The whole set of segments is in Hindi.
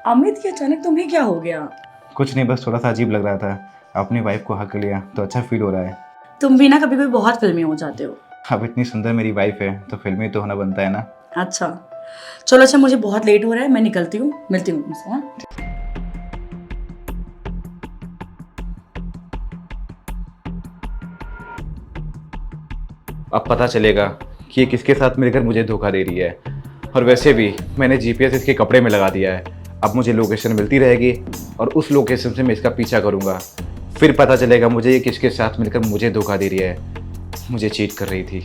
अमित, ये अचानक तुम्हें क्या हो गया? कुछ नहीं, बस थोड़ा सा अजीब लग रहा था। अपनी वाइफ को हक लिया तो अच्छा फील हो रहा है। तुम भी ना कभी कभी बहुत फिल्मी हो जाते हो। अब इतनी सुंदर मेरी वाइफ है तो फिल्मी तो होना बनता है ना। अच्छा चलो, अच्छा मुझे बहुत लेट हो रहा है, मैं निकलती हूँ, मिलती हूँ तुमसे। हाँ अब पता चलेगा कि ये किसके साथ मिलकर मुझे धोखा दे रही है। और वैसे भी मैंने जीपीएस इसके कपड़े में लगा दिया है। अब मुझे लोकेशन मिलती रहेगी और उस लोकेशन से मैं इसका पीछा करूंगा। फिर पता चलेगा मुझे ये किसके साथ मिलकर मुझे धोखा दे रही है, मुझे चीट कर रही थी।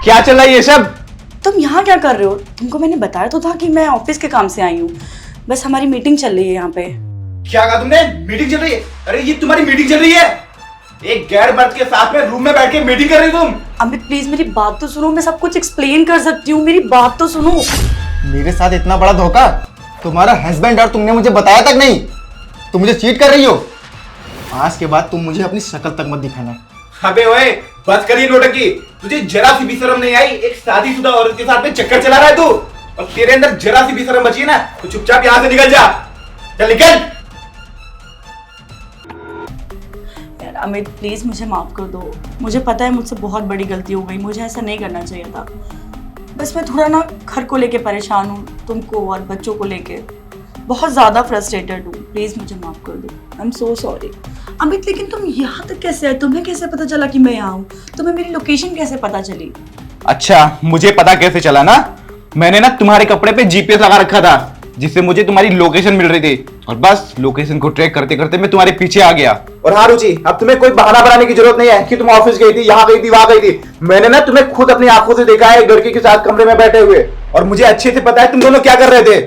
क्या चल रहा है ये सब? तुम यहाँ क्या कर रहे हो? तुमको मैंने बताया तो था कि मैं ऑफिस के काम से आई हूँ। बस हमारी मीटिंग चल रही है यहाँ पे। क्या कहा तुमने? मीटिंग चल रही है? अरे ये तुम्हारी मीटिंग चल रही है? एक गैर मर्द के साथ में रूम में बैठ के मीटिंग कर रही तुम? अमित प्लीज मेरी बात तो सुनो, मैं सब कुछ एक्सप्लेन कर सकती हूँ, मेरी बात तो सुनो। मेरे साथ इतना बड़ा धोखा? तुम्हारा हस्बैंड और तुमने मुझे बताया तक नहीं? तुम मुझे चीट कर रही हो। आज के बाद तुम मुझे अपनी शक्ल तक मत दिखाना। अबे ओए, बस करिए नोटंकी। तुझे जरा सी भी शर्म नहीं आई? एक शादीशुदा औरत के साथ में चक्कर चला रहा है तू, और तेरे अंदर जरा सी भी शर्म बची है ना तो चुपचाप यहाँ से निकल जा। चल निकल। यार अमित प्लीज मुझे माफ कर दो। मुझे पता है मुझसे बहुत बड़ी गलती हो गई, मुझे ऐसा नहीं करना चाहिए था। बस मैं थोड़ा ना घर को लेके परेशान हूँ, तुमको और बच्चों को लेके बहुत ज्यादा फ्रस्ट्रेटेड हूँ। प्लीज मुझे माफ कर दो। I am so sorry. Amit लेकिन तुम यहाँ तक कैसे आए? तुम्हें कैसे पता चला कि मैं यहाँ हूँ? तुम्हें मेरी लोकेशन कैसे पता चली? अच्छा, मुझे पता कैसे चला ना? मैंने ना तुम्हारे कपड़े पे जीपीएस लगा रखा था, जिससे मुझे तुम्हारी लोकेशन मिल रही थी, और बस लोकेशन को ट्रैक करते करते मैं तुम्हारे पीछे आ गया। और हाँ रुचि, अब तुम्हें कोई बहाना बनाने की जरूरत नहीं है कि तुम ऑफिस गई थी, यहाँ गई थी, वहां गई थी। मैंने ना तुम्हें खुद अपनी आंखों से देखा है लड़की के साथ कमरे में बैठे हुए, और मुझे अच्छे से पता है तुम दोनों क्या कर रहे थे।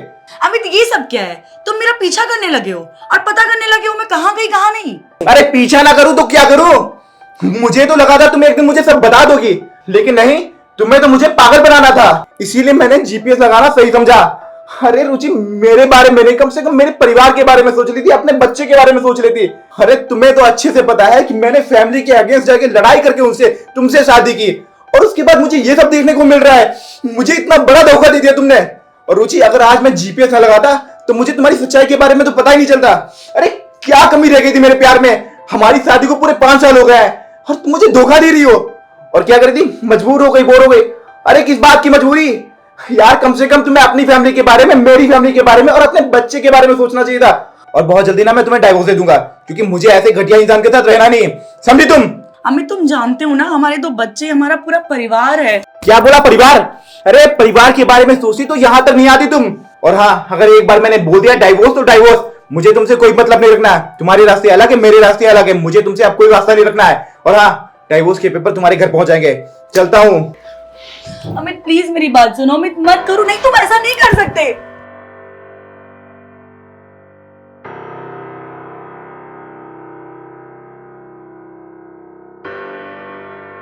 अमित ये सब क्या है? तुम मेरा पीछा करने लगे हो और पता करने लगे हो मैं कहाँ गई कहाँ नहीं। अरे पीछा ना करूं तो क्या करूं? मुझे तो लगा था तुम एक दिन मुझे सब बता दोगी, लेकिन नहीं, तुम्हें तो मुझे पागल बनाना था। इसीलिए मैंने जीपीएस लगाना सही समझा। अरे रुचि, मेरे बारे में नहीं, कम से कम मेरे परिवार के बारे में सोच रही थी, अपने बच्चे के बारे में सोच रही थी। अरे तुम्हें तो अच्छे से पता है कि मैंने फैमिली के अगेंस्ट जाके लड़ाई करके उनसे तुमसे शादी की, और उसके बाद मुझे ये सब देखने को मिल रहा है। मुझे इतना बड़ा धोखा दे दिया तुमने। और रुचि, अगर आज मैं जीपीएस ना लगाता तो मुझे तुम्हारी सच्चाई के बारे में तो पता ही नहीं चलता। अरे क्या कमी रह गई थी मेरे प्यार में? हमारी शादी को पूरे 5 साल हो गए हैं और तुम मुझे धोखा दे रही हो। और क्या कर रही थी? मजबूर हो गई, बोर हो गई। अरे किस बात की मजबूरी यार? कम से कम तुम्हें अपनी फैमिली के बारे में, मेरी फैमिली के बारे में और अपने बच्चे के बारे में सोचना चाहिए था। और बहुत जल्दी ना मैं तुम्हें डाइवोर्स दे दूंगा, क्योंकि मुझे ऐसे घटिया इंसान के साथ रहना नहीं, समझी तुम? अमित तुम जानते हो ना, हमारे 2 बच्चे, हमारा पूरा परिवार है। क्या बोला परिवार? अरे परिवार के बारे में सोची तो यहां तक नहीं आती तुम। और हाँ, अगर एक बार मैंने बोल दिया डाइवोर्स तो डाइवोर्स। मुझे तुमसे कोई मतलब नहीं रखना है। तुम्हारे रास्ते अलग है, मेरे रास्ते अलग है। मुझे तुमसे अब कोई रास्ता नहीं रखना है। और हाँ, डाइवोर्स के पेपर तुम्हारे घर पहुंच जाएंगे। चलता हूं। अमित प्लीज मेरी बात सुनो। अमित मत करो, नहीं तुम ऐसा नहीं कर सकते।